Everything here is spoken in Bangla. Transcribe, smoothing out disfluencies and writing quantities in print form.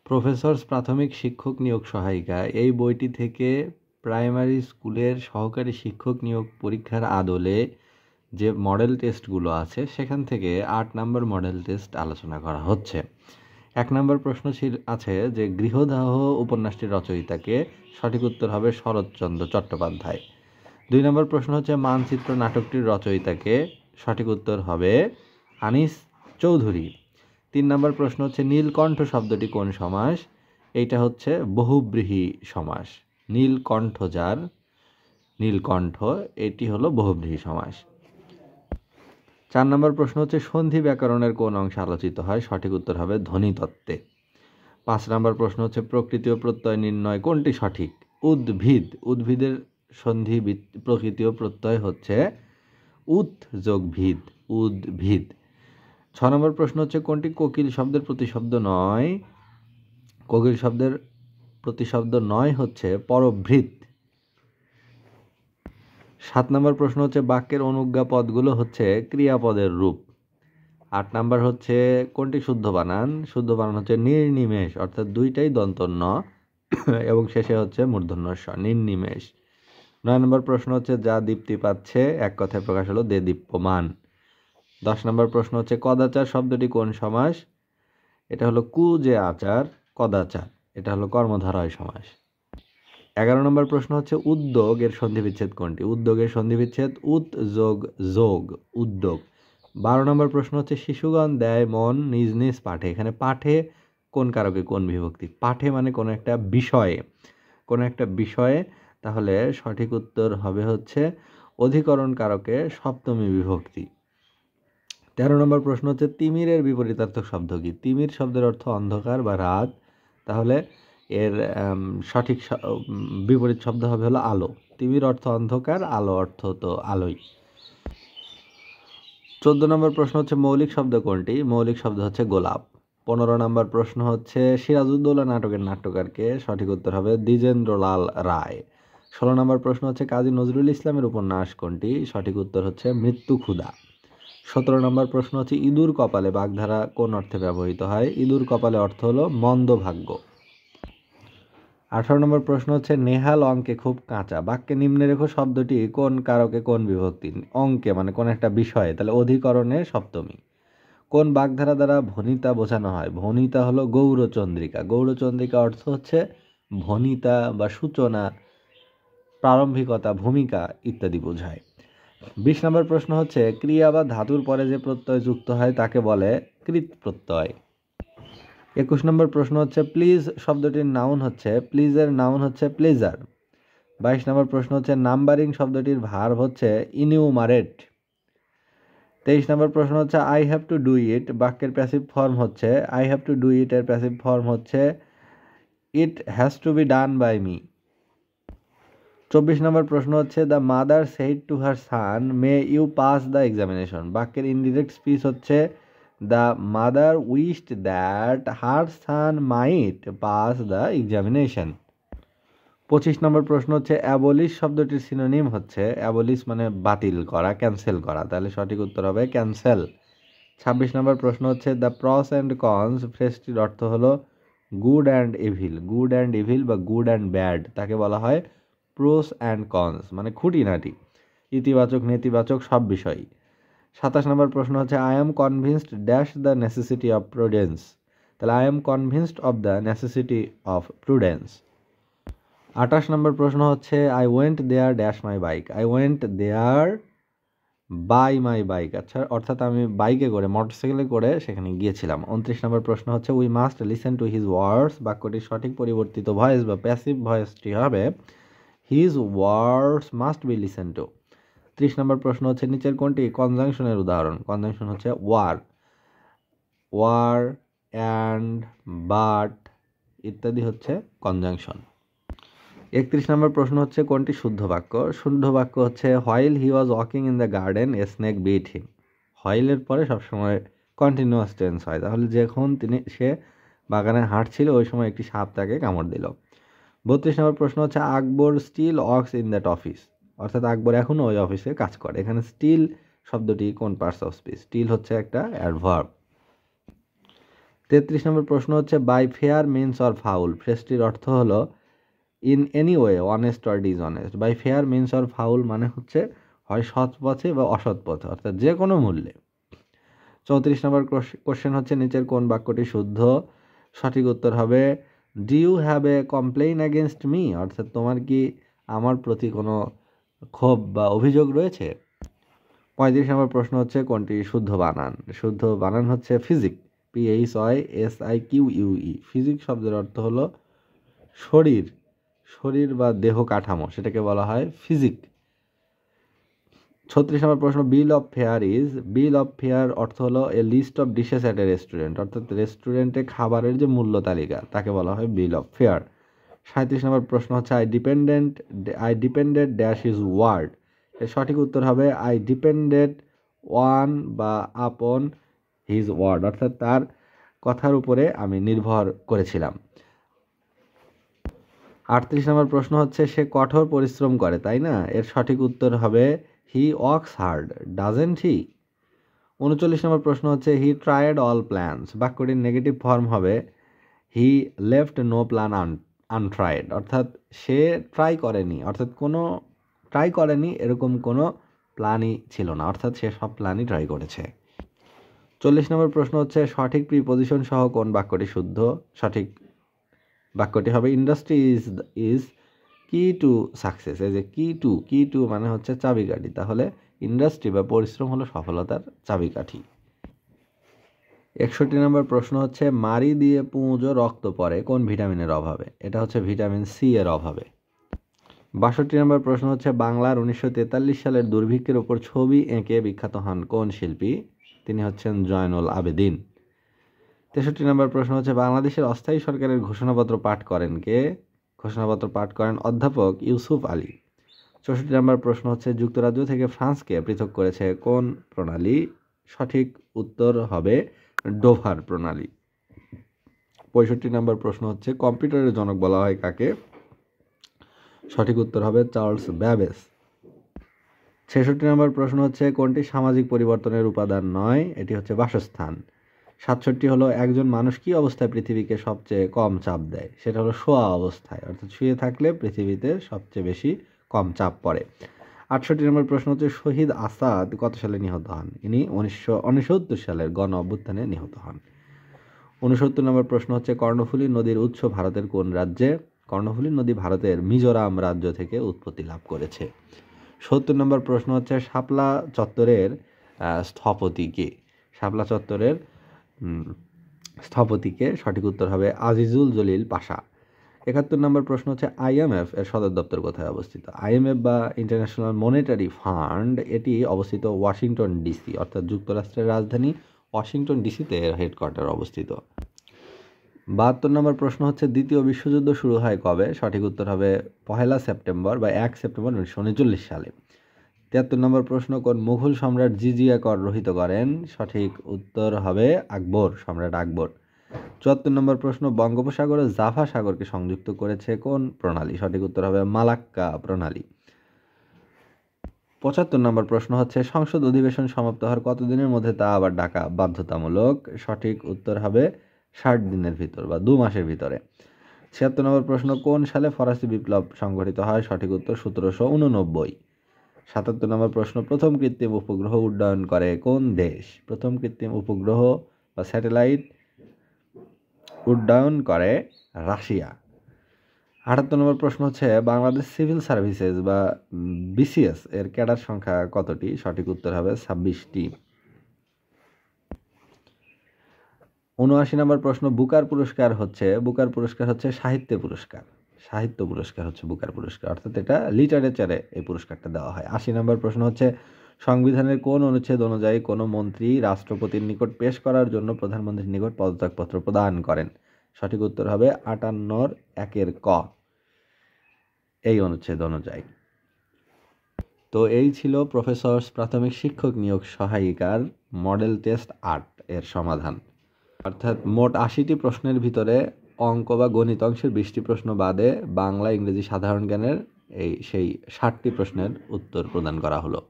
প্রফেসরস প্রাথমিক শিক্ষক নিয়োগ সহায়িকা এই বইটি থেকে প্রাইমারি স্কুলের সহকারী শিক্ষক নিয়োগ পরীক্ষার আদলে যে মডেল টেস্টগুলো আছে সেখান থেকে 8 নম্বর মডেল টেস্ট আলোচনা করা হচ্ছে। 1 নম্বর প্রশ্ন আছে যে গৃহদাহ উপন্যাসটির রচয়িতাকে, সঠিক উত্তর হবে শরৎচন্দ্র চট্টোপাধ্যায়। 2 নম্বর প্রশ্ন হচ্ছে মানচিত্র নাটকটির রচয়িতাকে, সঠিক উত্তর হবে আনিস চৌধুরী। 3 নম্বর প্রশ্ন হচ্ছে নীলকণ্ঠ শব্দটি কোন সমাস? এইটা হচ্ছে বহুব্রীহি সমাস। নীলকণ্ঠ যার, নীলকণ্ঠ, এটি হলো বহুব্রীহি সমাস। 4 নম্বর প্রশ্ন হচ্ছে সন্ধি ব্যাকরণের কোন অংশে আলোচিত হয়? সঠিক উত্তর হবে ধ্বনিতত্ত্বে। 5 নম্বর প্রশ্ন হচ্ছে প্রকৃতি ও প্রত্যয় নির্ণয় কোনটি সঠিক? উদ্ভিদ, উদ্ভিদের সন্ধি প্রকৃতি ও প্রত্যয় হচ্ছে উৎ যোগ ভিদ, উদ্ভিদ। 6 নম্বর প্রশ্ন হচ্ছে কোনটি কোকিল শব্দের প্রতিশব্দ নয়? কোকিল শব্দের প্রতিশব্দ নয় হচ্ছে পরভৃৎ। 7 নম্বর প্রশ্ন হচ্ছে বাক্যের অনুজ্ঞা পদগুলো হচ্ছে ক্রিয়াপদের রূপ। 8 নম্বর হচ্ছে কোনটি শুদ্ধ বানান? শুদ্ধ বানান হচ্ছে নির্নিমেষ, অর্থাৎ দুইটাই দন্ত ন এবং শেষে হচ্ছে মূর্ধন্য ষ, নির্নিমেষ। 9 নম্বর প্রশ্ন হচ্ছে যা দীপ্তি পাচ্ছে এক কথায় প্রকাশ হলো দে দীপ্যমান। 10 নম্বর প্রশ্ন হচ্ছে কদাচার শব্দটি কোন সমাস? এটা হলো কু যে আচার, কদাচার, এটা হলো কর্মধারয় সমাস। 11 নম্বর প্রশ্ন হচ্ছে উদ্যোগ এর সন্ধিবিচ্ছেদ কোনটি? উদ্যোগের সন্ধিবিচ্ছেদ উত যোগ যোগ, উদ্যোগ। 12 নম্বর প্রশ্ন হচ্ছে শিশুগণ দেয় মন নিজ নিজ পাঠে, এখানে পাঠে কোন কারকে কোন বিভক্তি? পাঠে মানে কোনো একটা বিষয়ে, কোনো একটা বিষয়ে, তাহলে সঠিক উত্তর হবে হচ্ছে অধিকরণ কারকে সপ্তমী বিভক্তি। 13 নম্বর প্রশ্ন হচ্ছে তিমিরের বিপরীতার্থক শব্দ কি? তিমির শব্দের অর্থ অন্ধকার বা রাত, তাহলে এর সঠিক বিপরীত শব্দ হবে হলো আলো। তিমির অর্থ অন্ধকার, আলো অর্থ তো আলোই। 14 নম্বর প্রশ্ন হচ্ছে মৌলিক শব্দ কোনটি? মৌলিক শব্দ হচ্ছে গোলাপ। 15 নম্বর প্রশ্ন হচ্ছে সিরাজউদ্দৌলা নাটকের নাট্যকারকে, সঠিক উত্তর হবে দ্বিজেন্দ্রলাল রায়। 16 নম্বর প্রশ্ন হচ্ছে কাজী নজরুল ইসলামের উপন্যাস কোনটি? সঠিক উত্তর হচ্ছে মৃত্যু ক্ষুধা। 17 নম্বর প্রশ্ন হচ্ছে ইঁদুর কপালে বাগধারা কোন অর্থে ব্যবহৃত হয়? ইঁদুর কপালে অর্থ হলো মন্দ ভাগ্য। 18 নম্বর প্রশ্ন হচ্ছে নেহাল অঙ্কে খুব কাঁচা, বাক্যে নিম্নে রেখো শব্দটি কোন কারকে কোন বিভক্তি? অঙ্কে মানে কোন একটা বিষয়ে, তাহলে অধিকরণে সপ্তমী। কোন বাগধারা দ্বারা ভনিতা বোঝানো হয়? ভনিতা হলো গৌরচন্দ্রিকা। গৌরচন্দ্রিকা অর্থ হচ্ছে ভনিতা বা সূচনা, প্রারম্ভিকতা, ভূমিকা ইত্যাদি বোঝায়। 20 নম্বর প্রশ্ন হচ্ছে ক্রিয়া বা ধাতুর পরে যে প্রত্যয় যুক্ত হয় তাকে বলে কৃৎ প্রত্যয়। 21 নম্বর প্রশ্ন হচ্ছে প্লিজ শব্দটির নাউন হচ্ছে, প্লিজের নাউন হচ্ছে প্লেজার। 22 নম্বর প্রশ্ন হচ্ছে নাম্বারিং শব্দটির ভার্ব হচ্ছে ইনিউমারেট। 23 নম্বর প্রশ্ন হচ্ছে I have to do it বাক্যের প্যাসিভ ফর্ম হচ্ছে, I have to do it এর প্যাসিভ ফর্ম হচ্ছে it has to be done by me. 24 নম্বর প্রশ্ন হচ্ছে the mother said to her son may you pass the examination, বাক্যের ইনডিরেক্ট স্পিচ হচ্ছে the mother wished that her son might pass the examination. 25 নম্বর প্রশ্ন হচ্ছে অ্যাবলিশ শব্দটির সিনোনিম হচ্ছে, অ্যাবলিশ মানে বাতিল করা, ক্যান্সেল করা, তাহলে সঠিক উত্তর হবে ক্যান্সেল। 26 নম্বর প্রশ্ন হচ্ছে দ্য প্রস অ্যান্ড কনস ফ্রেজটির অর্থ হলো good and evil, good and evil বা গুড অ্যান্ড ব্যাড, তাকে বলা হয় প্রোস অ্যান্ড কনস, মানে খুঁটিনাটি, ইতিবাচক নেতিবাচক সব বিষয়ই। 27 নম্বর প্রশ্ন হচ্ছে I am convinced dash the necessity of prudence, তাহলে I am convinced of the necessity of prudence. 28 নম্বর প্রশ্ন হচ্ছে I went there dash my bike, I went there by my bike, আচ্ছা অর্থাৎ আমি বাইকে করে, মোটরসাইকেলে করে সেখানে গিয়েছিলাম। 29 নম্বর প্রশ্ন হচ্ছে we must listen to his words, বাক্যটির সঠিক পরিবর্তিত ভয়েস বা প্যাসিভ ভয়েসটি হবে his words must be listen to. 30 নম্বর প্রশ্ন হচ্ছে নিচের কোনটি কনজাংশনের উদাহরণ? কনজাংশন হচ্ছে ওয়ার, ওয়ার, অ্যান্ড, বাট ইত্যাদি হচ্ছে কনজাংশন। 31 নম্বর প্রশ্ন হচ্ছে কোনটি শুদ্ধ বাক্য? শুদ্ধ বাক্য হচ্ছে while he was walking in the garden a snake bit him, হোয়াইলের পরে সবসময় কন্টিনিউয়াস টেন্স হয়, তাহলে যখন সে বাগানে হাঁটছিল ওই সময় একটি সাপ তাকে কামড় দিল। 32 নম্বর প্রশ্ন হচ্ছে Akbar still works in that office, অর্থাৎ আকবর এখনও ওই অফিসে কাজ করে, এখানে স্টিল শব্দটি কোন পার্টস অফ স্পিচ? স্টিল হচ্ছে একটা অ্যাডভার্ব। 33 নম্বর প্রশ্ন হচ্ছে by fair means or foul ফ্রেজটির অর্থ হলো in any way honest or dishonest. By fair means or foul মানে হচ্ছে হয় সৎ পথে বা অসৎ পথে, অর্থাৎ যে কোনো মূল্যে। 34 নম্বর কোশ্চেন হচ্ছে নিচের কোন বাক্যটি শুদ্ধ? সঠিক উত্তর হবে do you have a complain against me, অর্থাৎ তোমার কি আমার প্রতি কোনো ক্ষোভ বা অভিযোগ রয়েছে। 35 নম্বর প্রশ্ন হচ্ছে কোনটি শুদ্ধ বানান? শুদ্ধ বানান হচ্ছে ফিজিক, PHYSIQUE। ফিজিক শব্দের অর্থ হলো শরীর, শরীর বা দেহ কাঠামো, সেটাকে বলা হয় ফিজিক। 36 নম্বর প্রশ্ন bill of fare is, bill of fare অর্থ হলো a list of dishes at a restaurant, অর্থাৎ রেস্টুরেন্টে খাবারের যে মূল্য তালিকা তাকে বলা হয় বিল অফ ফেয়ার। 37 নম্বর প্রশ্ন হচ্ছে I depended dash is word, এর সঠিক উত্তর হবে আই ডিপেন্ডেড ওয়ান বা আপন হিজ ওয়ার্ড, অর্থাৎ তার কথার উপরে আমি নির্ভর করেছিলাম। 38 নম্বর প্রশ্ন হচ্ছে সে কঠোর পরিশ্রম করে তাই না, এর সঠিক উত্তর হবে he works hard doesn't he. 39 নম্বর প্রশ্ন হচ্ছে হি ট্রায়েড অল প্ল্যানস, বাক্যটির নেগেটিভ ফর্ম হবে হি লেফট নো প্ল্যান আনট্রায়েড, অর্থাৎ সে ট্রাই করেনি, অর্থাৎ কোনো ট্রাই করেনি এরকম কোনো প্ল্যানই ছিল না, অর্থাৎ সে সব প্ল্যানই ট্রাই করেছে। 40 নম্বর প্রশ্ন হচ্ছে সঠিক প্রিপজিশন সহ কোন বাক্যটি শুদ্ধ? সঠিক বাক্যটি হবে ইন্ডাস্ট্রি ইজ কি টু সাকসেস। এই যে কি টু মানে হচ্ছে চাবিকাঠি, তাহলে ইন্ডাস্ট্রি বা পরিশ্রম হলো সফলতার চাবিকাঠি। 61 নম্বর প্রশ্ন হচ্ছে মারি দিয়ে পুঁজ ও রক্ত পড়ে কোন ভিটামিনের অভাবে? এটা হচ্ছে ভিটামিন সি এর অভাবে। 62 নম্বর প্রশ্ন হচ্ছে বাংলার 1943 সালের দুর্ভিক্ষের উপর ছবি এঁকে বিখ্যাত হন কোন শিল্পী? তিনি হচ্ছেন জয়নুল আবেদিন। 63 নম্বর প্রশ্ন হচ্ছে বাংলাদেশের অস্থায়ী সরকারের ঘোষণাপত্র পাঠ করেন কে? ঘোষণাপত্র পাঠ করেন অধ্যাপক ইউসুফ আলী। 64 নম্বর প্রশ্ন হচ্ছে যুক্তরাজ্য থেকে ফ্রান্সকে পৃথক করেছে কোন প্রণালী? সঠিক উত্তর হবে ডোভার প্রণালী। 65 নম্বর প্রশ্ন হচ্ছে কম্পিউটারের জনক বলা হয় কাকে? সঠিক উত্তর হবে চার্লস ব্যাবেজ। 66 নম্বর প্রশ্ন হচ্ছে কোনটি সামাজিক পরিবর্তনের উপাদান নয়? এটি হচ্ছে বাসস্থান। 67 হলো একজন মানুষ কি অবস্থায় পৃথিবীকে সবচেয়ে কম চাপ দেয়? সেটা হলো শোয়া অবস্থায়, অর্থাৎ শুয়ে থাকলে পৃথিবীতে সবচেয়ে বেশি কম চাপ পড়ে। 68 নম্বর প্রশ্ন হচ্ছে শহীদ আসাদ কত সালে নিহত হন? ইনি 1969 সালের গণ অভ্যুত্থানে নিহত হন। 69 নম্বর প্রশ্ন হচ্ছে কর্ণফুলী নদীর উৎস ভারতের কোন রাজ্যে? কর্ণফুলী নদী ভারতের মিজোরাম রাজ্য থেকে উৎপত্তি লাভ করেছে। 70 নম্বর প্রশ্ন হচ্ছে শাপলা চত্বরের স্থপতি কে? শাপলা চত্বরের স্থপতিকে? সঠিক উত্তর হবে আজিজুল জলিল পাশা। 71 নম্বর প্রশ্ন হচ্ছে IMF এর সদর দপ্তর কোথায় অবস্থিত? IMF বা ইন্টারন্যাশনাল মনিটারি ফান্ড এটি অবস্থিত ওয়াশিংটন ডিসি, অর্থাৎ যুক্তরাষ্ট্রের রাজধানী ওয়াশিংটন ডিসিতে এর হেডকোয়ার্টার অবস্থিত। 72 নম্বর প্রশ্ন হচ্ছে দ্বিতীয় বিশ্বযুদ্ধ শুরু হয় কবে? সঠিক উত্তর হবে 1 সেপ্টেম্বর বা 1 সেপ্টেম্বর 1939 সালে। 73 নম্বর প্রশ্ন কোন মুঘল সম্রাট জিজিয়া কর রহিত করেন? সঠিক উত্তর হবে আকবর, সম্রাট আকবর। 74 নম্বর প্রশ্ন বঙ্গোপসাগর ও জাভা সাগরকে সংযুক্ত করেছে কোন প্রণালী? সঠিক উত্তর হবে মালাক্কা প্রণালী। 75 নম্বর প্রশ্ন হচ্ছে সংসদ অধিবেশন সমাপ্ত হওয়ার কতদিনের মধ্যে তা আবার ডাকা বাধ্যতামূলক? সঠিক উত্তর হবে 60 দিনের ভিতর বা 2 মাসের ভিতরে। 76 নম্বর প্রশ্ন কোন সালে ফরাসি বিপ্লব সংঘটিত হয়? সঠিক উত্তর 1789। 77 নম্বর প্রশ্ন প্রথম কৃত্রিম উপগ্রহ উড্ডয়ন করে কোন দেশ? প্রথম কৃত্রিম উপগ্রহ বা স্যাটেলাইট উড্ডয়ন করে রাশিয়া। 78 নম্বর প্রশ্ন হচ্ছে বাংলাদেশ সিভিল সার্ভিসেস বা BCS এর ক্যাডার সংখ্যা কতটি? সঠিক উত্তর হবে 26টি। 79 নম্বর প্রশ্ন বুকার পুরস্কার হচ্ছে সাহিত্য পুরস্কার হচ্ছে বুকার পুরস্কার, অর্থাৎ এটা লিটারেচারে এই পুরস্কারটা দেওয়া হয়। 80 নম্বর প্রশ্ন হচ্ছে সংবিধানের কোন অনুচ্ছেদ অনুযায়ী কোনো মন্ত্রী রাষ্ট্রপতির নিকট পেশ করার জন্য প্রধানমন্ত্রীর নিকট পদত্যাগপত্র প্রদান করেন? সঠিক উত্তর হবে 58(1) ক এই অনুচ্ছেদ অনুযায়ী। তো এই ছিল প্রফেসরস প্রাথমিক শিক্ষক নিয়োগ সহায়িকার মডেল টেস্ট 8 এর সমাধান, অর্থাৎ মোট 80টি প্রশ্নের ভিতরে অঙ্ক বা গণিত অংশের 20টি প্রশ্ন বাদে বাংলা ইংরেজি সাধারণ জ্ঞানের সেই 60টি প্রশ্নের উত্তর প্রদান করা হলো।